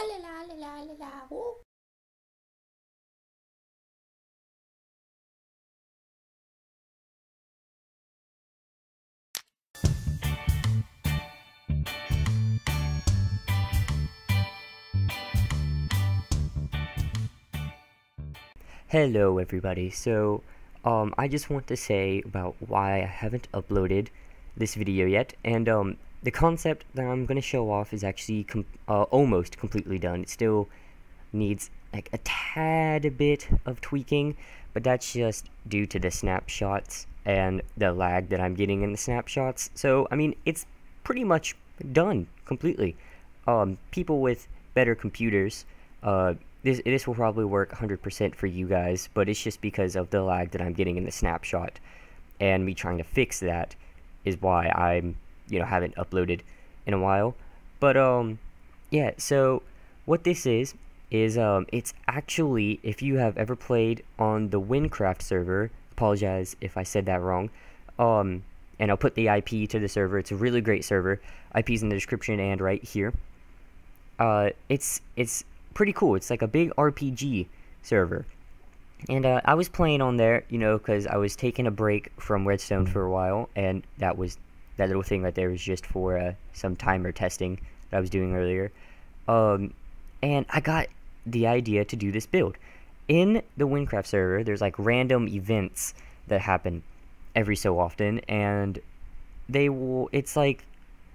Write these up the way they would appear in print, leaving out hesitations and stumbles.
la la la la la la. Woo. Hello everybody, I just want to say about why I haven't uploaded this video yet, and the concept that I'm going to show off is actually almost completely done. It still needs like a tad bit of tweaking, but that's just due to the snapshots and the lag that I'm getting in the snapshots. So, I mean, it's pretty much done completely. People with better computers, this will probably work 100% for you guys, but it's just because of the lag that I'm getting in the snapshot, and me trying to fix that is why I'm, haven't uploaded in a while. But, yeah, so what this is it's actually, if you have ever played on the Wynncraft server, apologize if I said that wrong, and I'll put the IP to the server. It's a really great server. IP's in the description and right here. It's pretty cool. It's like a big RPG server, and I was playing on there, because I was taking a break from Redstone for a while, and that little thing right there was just for some timer testing that I was doing earlier. And I got the idea to do this build. In the Wynncraft server, there's like random events that happen every so often, and it's like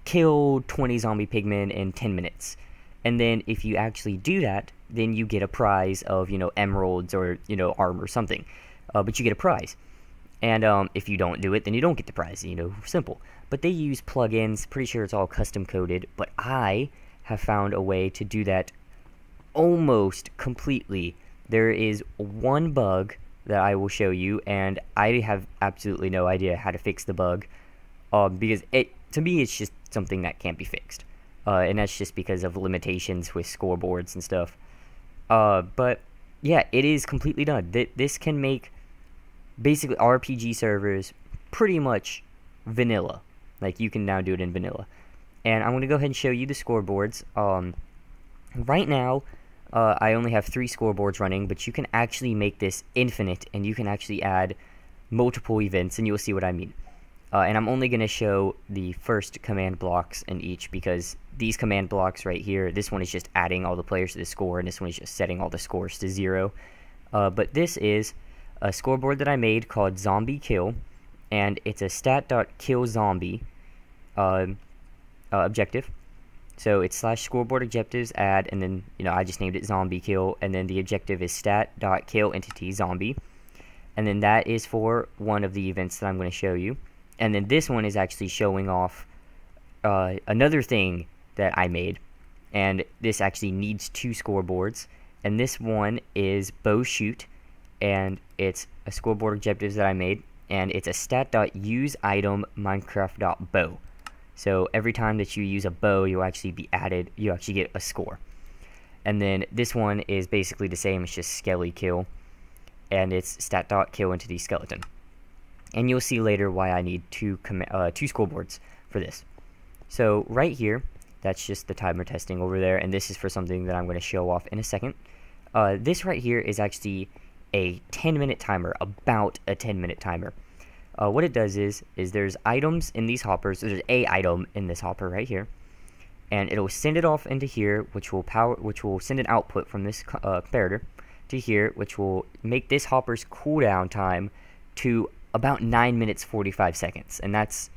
kill 20 zombie pigmen in 10 minutes. And then if you actually do that, then you get a prize of, emeralds or, armor or something. But you get a prize. And if you don't do it, then you don't get the prize, simple. But they use plugins. Pretty sure it's all custom coded. But I have found a way to do that almost completely. There is one bug that I will show you, and I have absolutely no idea how to fix the bug. Because to me, it's just something that can't be fixed. And that's just because of limitations with scoreboards and stuff. But yeah, it is completely done. This can make basically RPG servers pretty much vanilla. Like, you can now do it in vanilla. And I'm going to go ahead and show you the scoreboards. Right now, I only have 3 scoreboards running, but you can actually make this infinite, and you can actually add multiple events, and you'll see what I mean. And I'm only going to show the first command blocks in each, because these command blocks right here, this one is just adding all the players to the score, and this one is just setting all the scores to 0. But this is a scoreboard that I made called Zombie Kill, and it's a stat.killzombie objective. So it's /scoreboard objectives add, and then, I just named it Zombie Kill, and then the objective is stat.kill entity zombie. And then that is for one of the events that I'm going to show you. And then this one is actually showing off another thing that I made. And this actually needs 2 scoreboards. And this one is bow shoot. And it's a scoreboard objectives that I made. And it's a stat.useItem Minecraft.bow. So every time that you use a bow, you actually get a score. And then this one is basically the same. It's just skelly kill. And it's stat.kill entity skeleton. And you'll see later why I need 2 scoreboards for this. So right here, that's just the timer testing over there, and this is for something that I'm going to show off in a second. This right here is actually a 10-minute timer, about a 10-minute timer. What it does is there's items in these hoppers. There's a item in this hopper right here, and it'll send it off into here, which will send an output from this comparator to here, which will make this hopper's cooldown time to about 9 minutes 45 seconds, and that's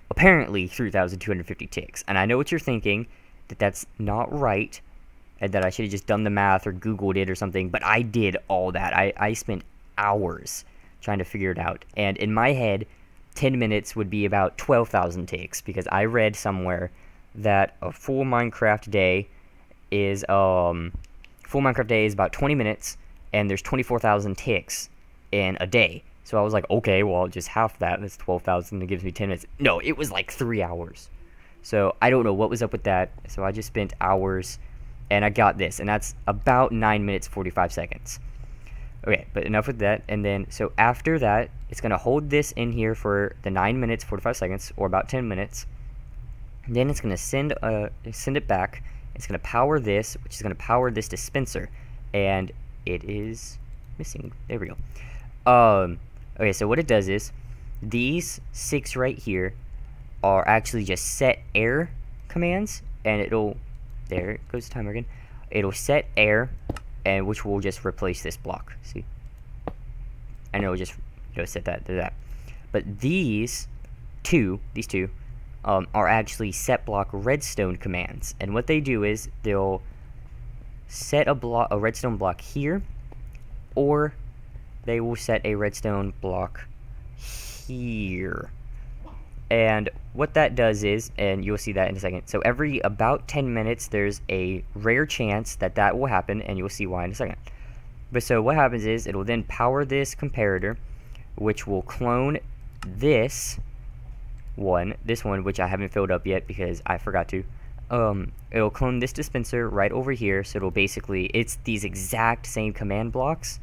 apparently 3,250 ticks. And I know what you're thinking, that that's not right, and that I should have just done the math or Googled it or something, but I did all that. I spent hours trying to figure it out, and in my head, 10 minutes would be about 12,000 ticks, because I read somewhere that a full Minecraft day is about 20 minutes, and there's 24,000 ticks in a day. So I was like, okay, well, just half that. That's 12,000. It gives me 10 minutes. No, it was like 3 hours. So I don't know what was up with that. So I just spent hours, and I got this. And that's about 9 minutes, 45 seconds. Okay, but enough with that. And then, so after that, it's going to hold this in here for the 9 minutes, 45 seconds, or about 10 minutes. Then it's going to send it back, It's going to power this, which is going to power this dispenser, and it is missing. There we go. Okay, so what it does is these 6 right here are actually just set air commands, and it'll, there it goes, timer again. It'll set air, and which will just replace this block. See, and it'll just set that to that. But these two are actually set block redstone commands, and what they do is they'll set a redstone block here, or they will set a redstone block here. And what that does is, and you'll see that in a second, so every about 10 minutes there's a rare chance that that will happen, and you'll see why in a second. But so what happens is it'll then power this comparator, which will clone this one, which I haven't filled up yet because I forgot to. It'll clone this dispenser right over here, so it'll basically, it's these exact same command blocks.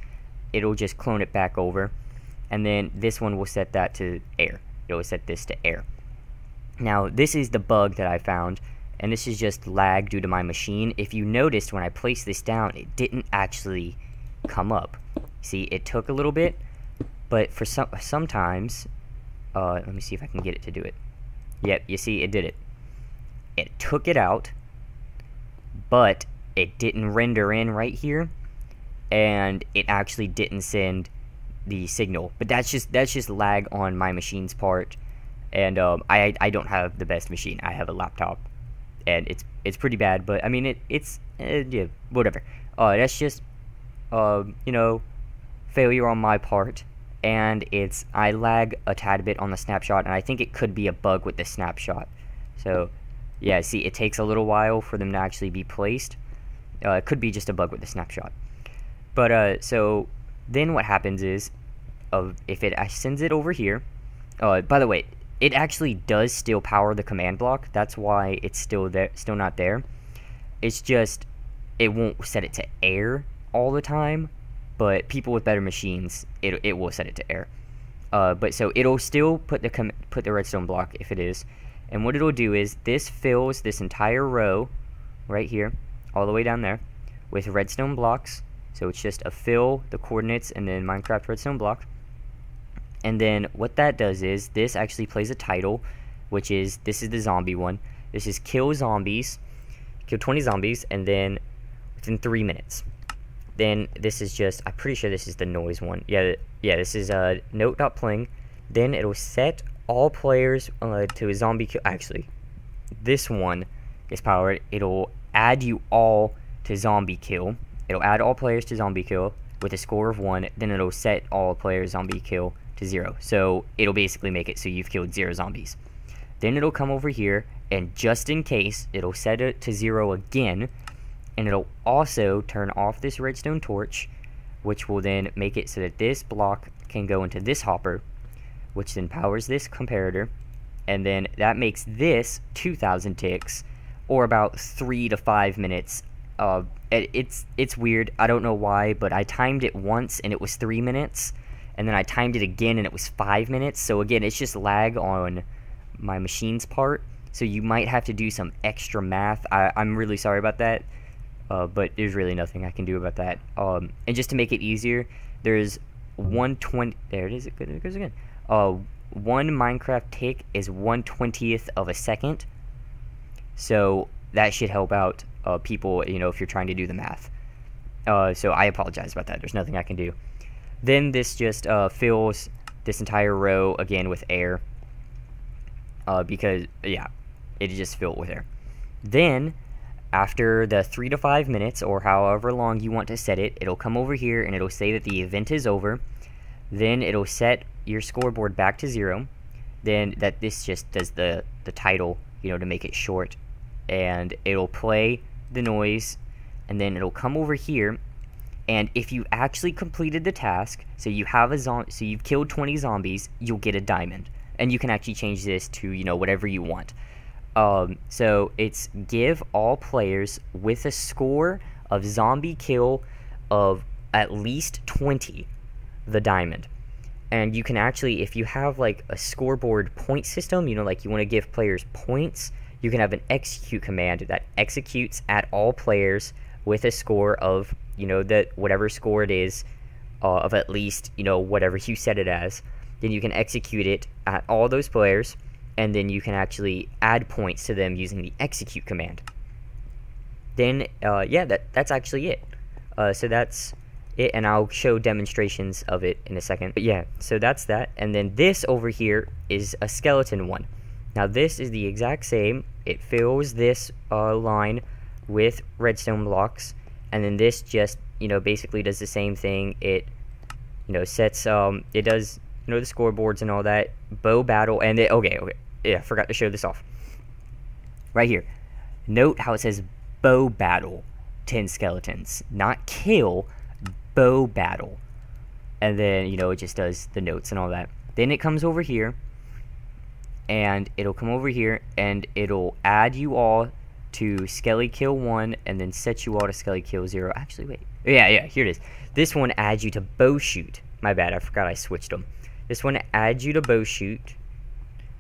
It'll just clone it back over, and then this one will set that to air. It'll set this to air. Now, this is the bug that I found, and this is just lag due to my machine. If you noticed, when I placed this down, it didn't actually come up. See, it took a little bit, but for sometimes, let me see if I can get it to do it. Yep, you see, it did it. It took it out, but it didn't render in right here, and it actually didn't send the signal. But that's just lag on my machine's part, and I don't have the best machine. I have a laptop, and it's pretty bad. But I mean, it's yeah, whatever. That's just failure on my part, and I lag a tad bit on the snapshot, and I think it could be a bug with the snapshot. So yeah, see, it takes a little while for them to actually be placed. It could be just a bug with the snapshot. But so then what happens is, if it sends it over here, by the way, it actually does still power the command block. That's why it's still not there. It's just it won't set it to air all the time. But people with better machines, it will set it to air. But so it'll still put the redstone block if it is. And what it'll do is this fills this entire row right here, all the way down there, with redstone blocks. So it's just a fill, the coordinates, and then Minecraft redstone block. And then what that does is this actually plays a title, which is, this is the zombie one. This is kill zombies, kill 20 zombies, and then within 3 minutes. Then this is just, I'm pretty sure this is the noise one. Yeah, this is note.pling. Then it'll set all players to a zombie kill. Actually, this one is powered. It'll add you all to zombie kill. It'll add all players to zombie kill with a score of 1. Then it'll set all players zombie kill to 0. So it'll basically make it so you've killed 0 zombies. Then it'll come over here, and just in case, it'll set it to 0 again. And it'll also turn off this redstone torch, which will then make it so that this block can go into this hopper, which then powers this comparator, and then that makes this 2,000 ticks, or about 3 to 5 minutes. It's weird. I don't know why, but I timed it once and it was 3 minutes, and then I timed it again and it was 5 minutes. So again, it's just lag on my machine's part. So you might have to do some extra math. I'm really sorry about that. But there's really nothing I can do about that. And just to make it easier, there's 120. There it is. It goes again. 1 Minecraft tick is 1/20th of a second. So that should help out people, if you're trying to do the math. So I apologize about that. There's nothing I can do. Then this just fills this entire row again with air. Because yeah, it just filled with air. Then after the 3 to 5 minutes, or however long you want to set it, it'll come over here and it'll say that the event is over. Then it'll set your scoreboard back to 0. Then this just does the title, to make it short. And it'll play the noise, and then it'll come over here. And if you actually completed the task, so you've killed 20 zombies, you'll get a diamond. And you can actually change this to, whatever you want. So it's give all players with a score of zombie kill of at least 20 the diamond. And you can actually, if you have like a scoreboard point system, like you want to give players points, you can have an execute command that executes at all players with a score of, that whatever score it is, of at least, whatever you set it as. Then you can execute it at all those players, and then you can actually add points to them using the execute command. Then, yeah, that's actually it. So that's it, and I'll show demonstrations of it in a second. But yeah, so that's that. And then this over here is a skeleton one. Now this is the exact same. It fills this line with redstone blocks, and then this just, basically does the same thing. It, sets, it does, the scoreboards and all that. Bow battle, and okay, yeah, forgot to show this off. Right here. Note how it says bow battle, 10 skeletons, not kill, bow battle. And then, it just does the notes and all that. Then it comes over here, and it'll come over here, and it'll add you all to Skelly Kill 1, and then set you all to Skelly Kill 0. Actually, wait. Yeah, here it is. This one adds you to bow shoot. My bad, I forgot I switched them. This one adds you to bow shoot.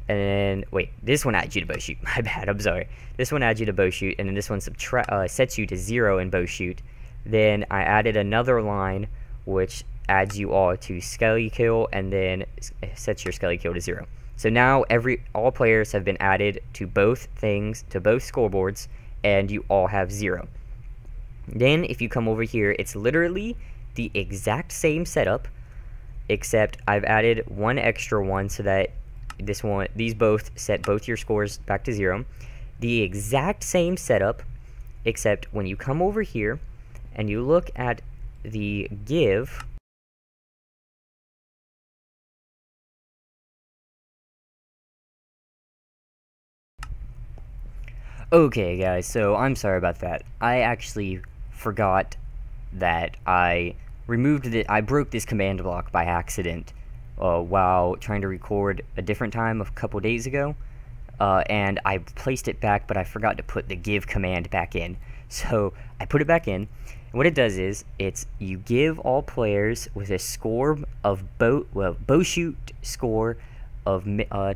And then, wait, this one adds you to bow shoot. My bad, I'm sorry. This one adds you to bow shoot, and then this one sets you to 0 in bow shoot. Then I added another line, which adds you all to Skelly Kill, and then sets your Skelly Kill to 0. So now all players have been added to both things, to both scoreboards, and you all have 0. Then if you come over here, it's literally the exact same setup, except I've added one extra one so that these both set both your scores back to 0. The exact same setup, except when you come over here and you look at the give, okay guys, so I'm sorry about that. I actually forgot that I broke this command block by accident while trying to record a different time a couple days ago, and I placed it back, but I forgot to put the give command back in. So I put it back in, and what it does is you give all players with a score of bow shoot score of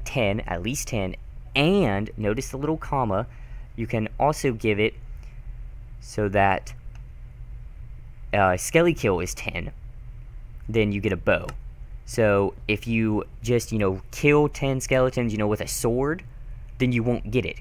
10, at least 10, and notice the little comma. You can also give it so that Skelly Kill is 10, then you get a bow. So if you just, kill 10 skeletons, with a sword, then you won't get it,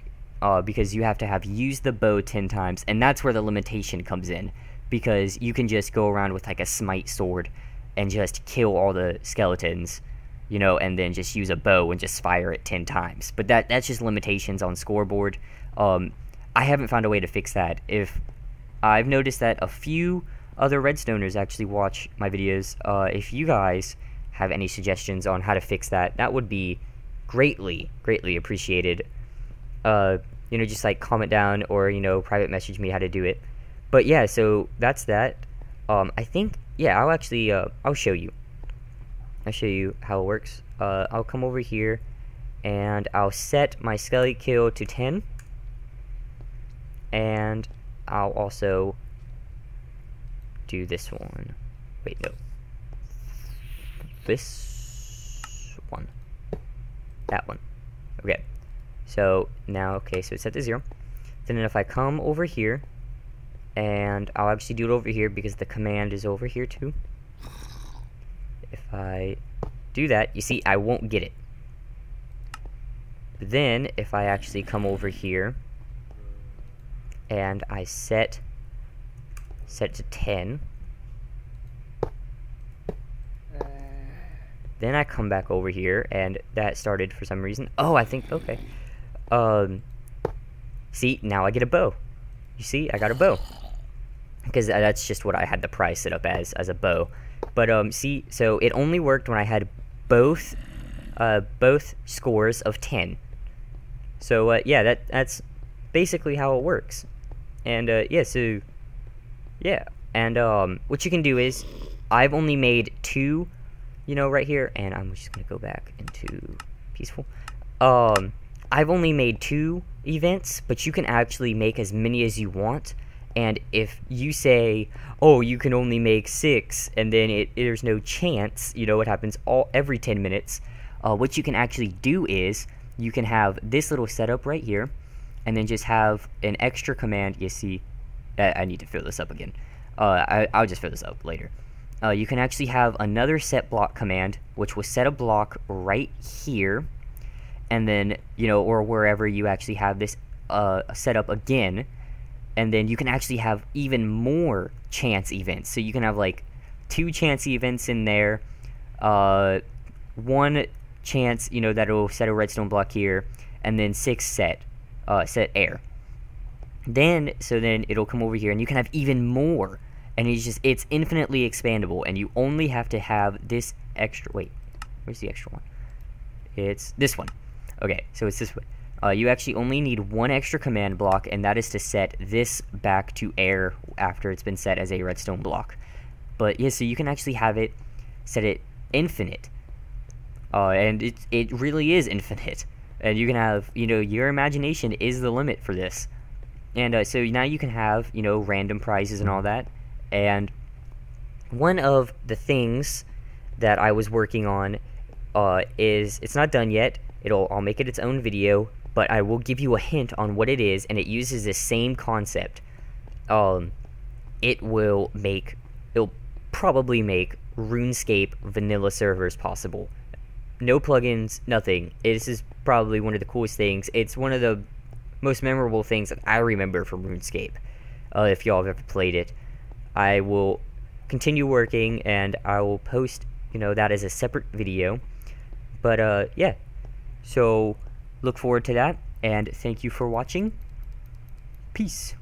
because you have to have used the bow 10 times, and that's where the limitation comes in, because you can just go around with like a smite sword and just kill all the skeletons, and then just use a bow and just fire it 10 times. But that's just limitations on scoreboard. I haven't found a way to fix that. If I've noticed that a few other redstoners actually watch my videos. If you guys have any suggestions on how to fix that, that would be greatly appreciated. Just like comment down or, private message me how to do it. But yeah, so that's that. I think, yeah, I'll actually, I'll show you how it works. I'll come over here and I'll set my Skelly Kill to 10. And I'll also do this one. Wait, no. This one. That one. Okay. So now, okay, so it's set to 0. Then if I come over here, and I'll actually do it over here because the command is over here too. If I do that, you see, I won't get it. But then, if I actually come over here, and I set to 10, then I come back over here, and that started for some reason. Oh, I think, okay. See, now I get a bow. You see, I got a bow. Because that's just what I had the price set up as a bow. But, see, so it only worked when I had both scores of 10. So, yeah, that's basically how it works. And, yeah, so, yeah. And, what you can do is, I've only made 2, right here, and I'm just gonna go back into peaceful. I've only made 2 events, but you can actually make as many as you want. And if you say, oh, you can only make 6, and then there's no chance, it happens every 10 minutes, what you can actually do is, you can have this little setup right here, and then just have an extra command. You see, I need to fill this up again. I'll just fill this up later. You can actually have another set block command, which will set a block right here, and then, you know, or wherever you actually have this set up again, and then you can actually have even more chance events. So you can have like 2 chance events in there, 1 chance, you know, that will set a redstone block here, and then 6 set air. Then it'll come over here, and you can have even more, and it's infinitely expandable, and you only have to have this extra. Wait, where's the extra one? It's this one. Okay, so it's this one. You actually only need 1 extra command block, and that is to set this back to air after it's been set as a redstone block. But yeah, so you can actually have it set it infinite, and it really is infinite. And you can have, you know, your imagination is the limit for this. And so now you can have, you know, random prizes and all that. And one of the things that I was working on is, it's not done yet. I'll make it its own video, but I will give you a hint on what it is, and it uses the same concept. It'll probably make RuneScape vanilla servers possible. No plugins, nothing. This is probably one of the coolest things. It's one of the most memorable things that I remember from RuneScape. If y'all have ever played it, I will continue working, and I will post, you know, that as a separate video. But yeah, so look forward to that, and thank you for watching. Peace.